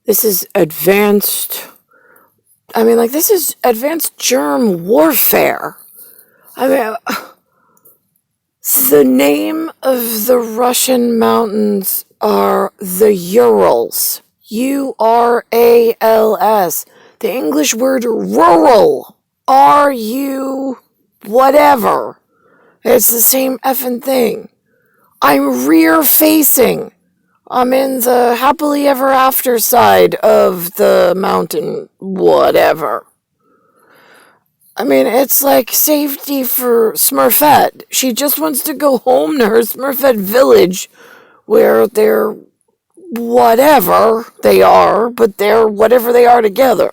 This is advanced. This is advanced germ warfare. I mean, the name of the Russian mountains are the Urals. Urals. The English word rural. R-U whatever. It's the same effing thing. I'm rear facing. I'm in the happily ever after side of the mountain, whatever. It's like safety for Smurfette. She just wants to go home to her Smurfette village where they're whatever they are, but they're whatever they are together.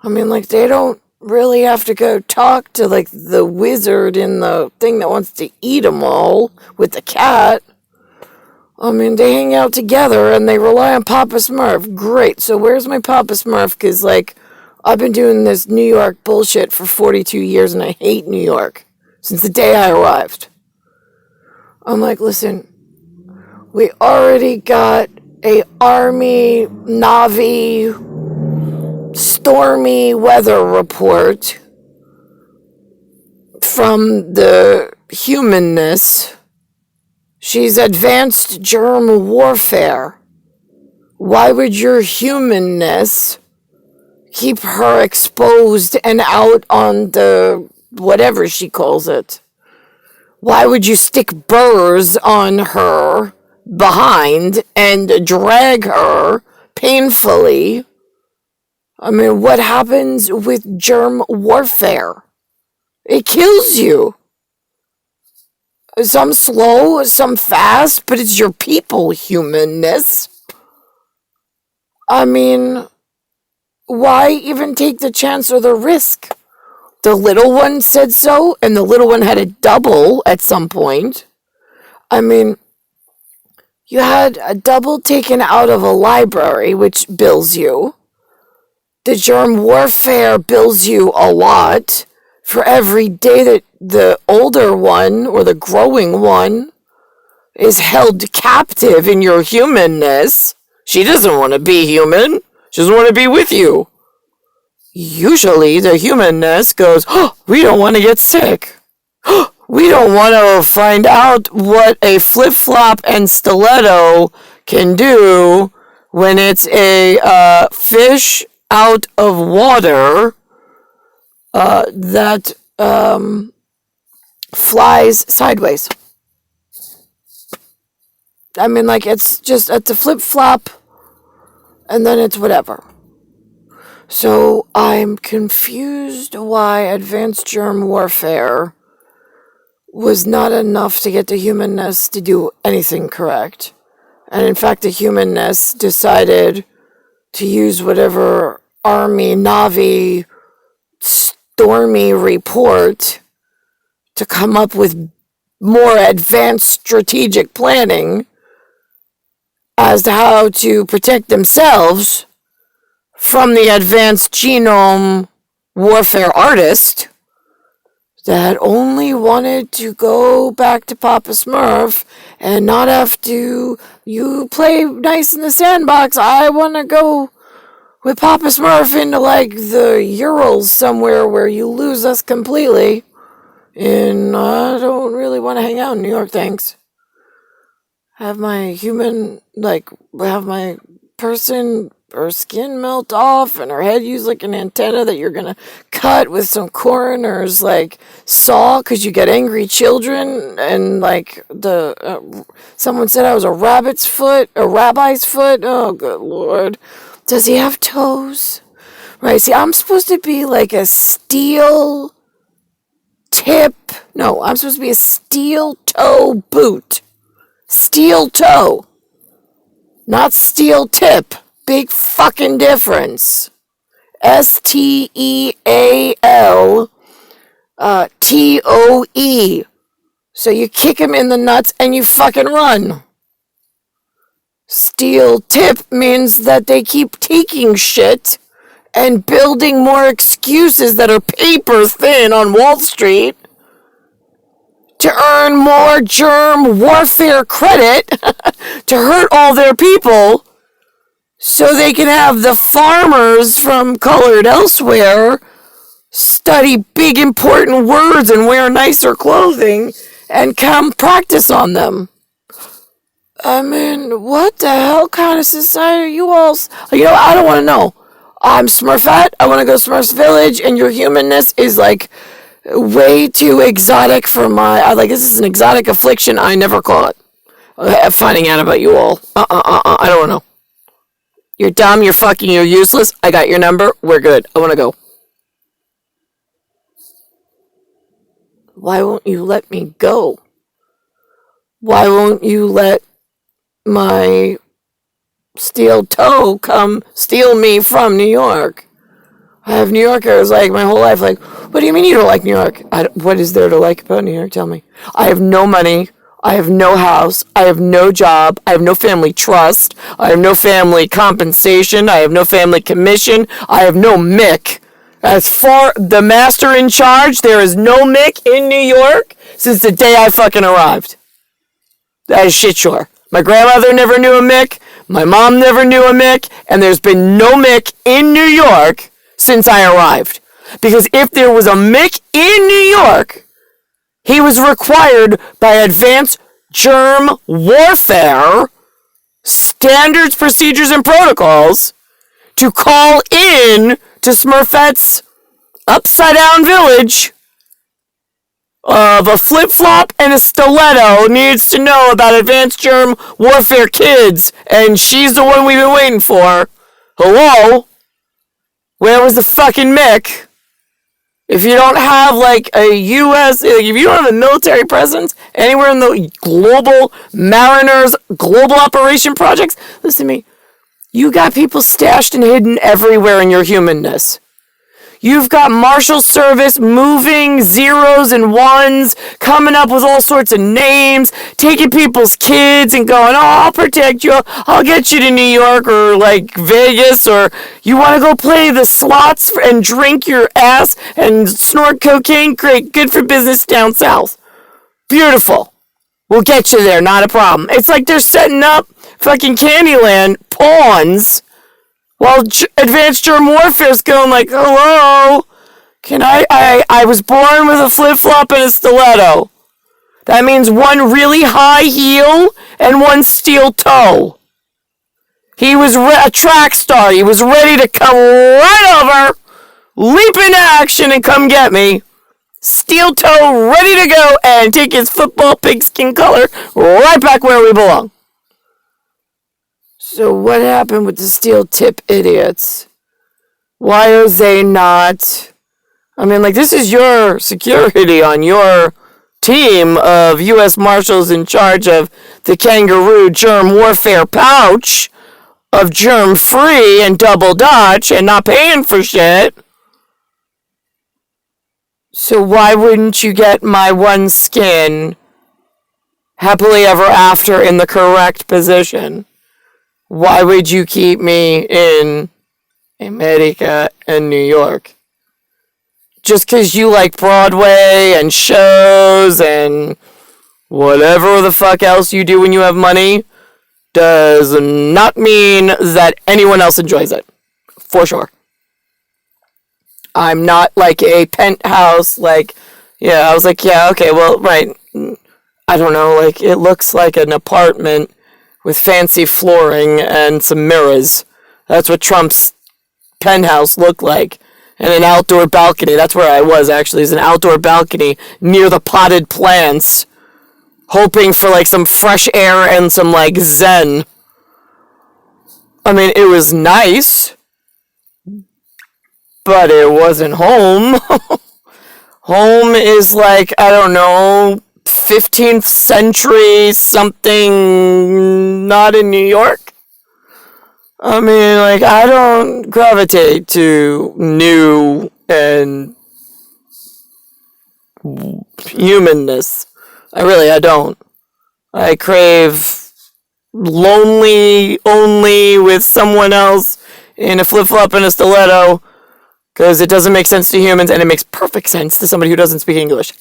They don't really have to go talk to, the wizard in the thing that wants to eat them all with the cat. They hang out together and they rely on Papa Smurf. Great. So where's my Papa Smurf? Because, I've been doing this New York bullshit for 42 years and I hate New York since the day I arrived. I'm like, listen, we already got a Army, Navi, stormy weather report from the HUMANESS. She's advanced germ warfare. Why would your humanness keep her exposed and out on the whatever she calls it? Why would you stick burrs on her behind and drag her painfully? What happens with germ warfare? It kills you. Some slow, some fast, but it's your people, humanness. Why even take the chance or the risk? The little one said so, and the little one had a double at some point. You had a double taken out of a library, which bills you. The germ warfare bills you a lot for every day that the older one or the growing one is held captive in your humanness. She doesn't want to be human. She doesn't want to be with you. Usually the humanness goes, oh, we don't want to get sick. We don't want to find out what a flip-flop and stiletto can do when it's a fish out of water that flies sideways. It's just at the flip-flop, and then it's whatever. So I'm confused why advanced germ warfare was not enough to get the humanness to do anything correct. And in fact, the humanness decided to use whatever Army, Navi, stormy report to come up with more advanced strategic planning as to how to protect themselves from the advanced genome warfare artist that only wanted to go back to Papa Smurf and not have to, you play nice in the sandbox, I want to go with Papa Smurf into the Urals somewhere where you lose us completely. And I don't really want to hang out in New York, thanks. Have my have my person, her skin melt off and her head use an antenna that you're gonna cut with some coroner's saw because you get angry children, and someone said I was a rabbi's foot. Oh, good Lord. Does he have toes? Right, see, I'm supposed to be a steel tip. No, I'm supposed to be a steel toe boot. Steel toe. Not steel tip. Big fucking difference. STEAL TOE. So you kick him in the nuts and you fucking run. Steel tip means that they keep taking shit and building more excuses that are paper thin on Wall Street to earn more germ warfare credit to hurt all their people so they can have the farmers from Colored Elsewhere study big important words and wear nicer clothing and come practice on them. I mean, what the hell kind of society are you all? I don't want to know. I'm Smurfette. I want to go to Smurf's Village, and your humanness is like way too exotic for my. This is an exotic affliction I never caught. Finding out about you all. I don't want to know. You're dumb. You're fucking. You're useless. I got your number. We're good. I want to go. Why won't you let me go? Why won't you let my steel toe come steal me from New York? I have New Yorkers like my whole life. Like, what do you mean you don't like New York? What is there to like about New York? Tell me. I have no money. I have no house. I have no job. I have no family trust. I have no family compensation. I have no family commission. I have no Mick. As far the master in charge, there is no Mick in New York since the day I fucking arrived. That is shit sure. My grandmother never knew a Mick. My mom never knew a Mick. And there's been no Mick in New York since I arrived. Because if there was a Mick in New York, he was required by advanced germ warfare standards, procedures, and protocols to call in to Smurfettes' upside down village of a flip-flop and a stiletto needs to know about advanced germ warfare kids, and she's the one we've been waiting for. Hello? Where was the fucking Mick? If you don't have a U.S., if you don't have a military presence anywhere in the global Mariners global operation projects, listen to me, you got people stashed and hidden everywhere in your humanness. You've got Marshal Service moving zeros and ones, coming up with all sorts of names, taking people's kids and going, oh, I'll protect you. I'll get you to New York or Vegas, or you want to go play the slots and drink your ass and snort cocaine? Great, good for business down south. Beautiful. We'll get you there, not a problem. It's like they're setting up fucking Candyland pawns while advanced germ warfare's going hello, can I was born with a flip-flop and a stiletto. That means one really high heel and one steel toe. He was a track star. He was ready to come right over, leap into action and come get me. Steel toe ready to go and take his football pigskin color right back where we belong. So what happened with the steel tip idiots? Why are they not? I mean, this is your security on your team of U.S. Marshals in charge of the kangaroo germ warfare pouch of germ free and double Dutch and not paying for shit. So why wouldn't you get my one skin happily ever after in the correct position? Why would you keep me in America and New York? Just because you like Broadway and shows and whatever the fuck else you do when you have money does not mean that anyone else enjoys it. For sure. I'm not a penthouse, I was okay, well, right. I don't know, it looks like an apartment with fancy flooring and some mirrors. That's what Trump's penthouse looked like. And an outdoor balcony. That's where I was, actually. It's an outdoor balcony near the potted plants. Hoping for, some fresh air and some, zen. I mean, it was nice. But it wasn't home. Home is I don't know, 15th century something, not in New York. I mean, I don't gravitate to new and humanness. I don't. I crave lonely only with someone else in a flip-flop and a stiletto, because it doesn't make sense to humans and it makes perfect sense to somebody who doesn't speak English.